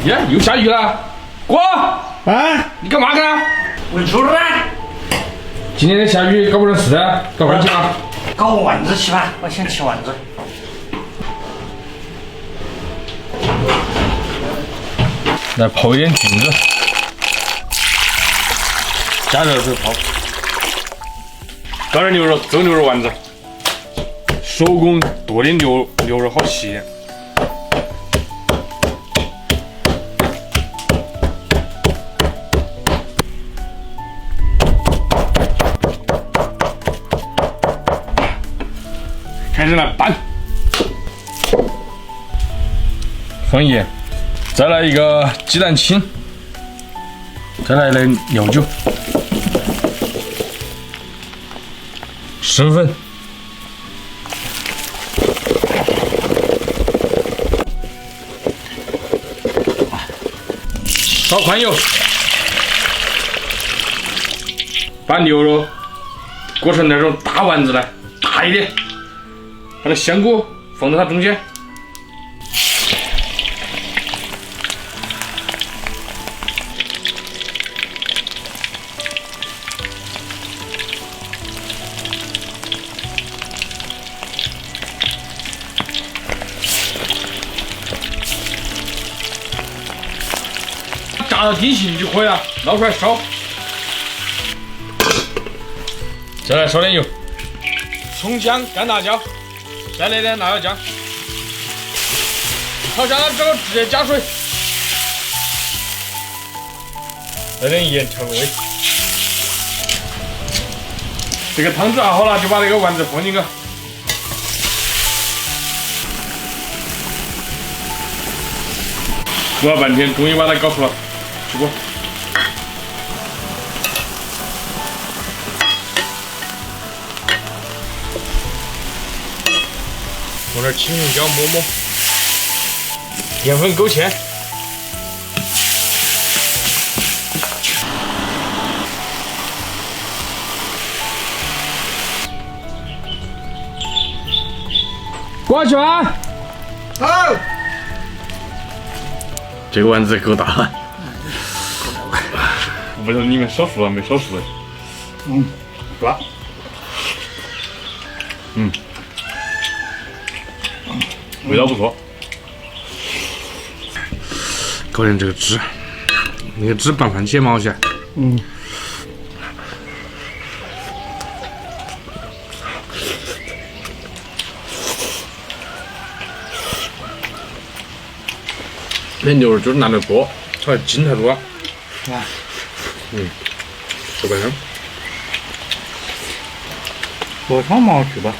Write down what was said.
耶，又下雨了。哥，啊，你干嘛去了？喂猪肉啊，今天的下雨搞不成事啊，搞饭去了。搞个丸子去吧，我想吃丸子。来泡一点菌子，加热水泡。搞点牛肉，蒸牛肉丸子，手工剁的牛肉好细。开始来拌，放盐，再来一个鸡蛋清，再来点料酒、生粉、少宽油，把牛肉裹成那种大丸子来，大一点。把那香菇放在它中间，炸到定型就可以了，捞出来烧。再来烧点油，葱姜干辣椒。再来点辣椒酱，炒香了之后直接加水，来点盐调个味。这个汤汁熬好了，就把那个丸子放进去，煮了半天，终于把它搞出了，出锅。放点青红椒末末，淀粉勾芡，过去吧。好，这个丸子够大，不知道里面少数了没少数的。抓。味道不错，搞点这个汁，那个汁拌番茄蛮好吃。那牛肉就是拿来锅，炒筋太多了。手感香。锅炒蛮好吃吧？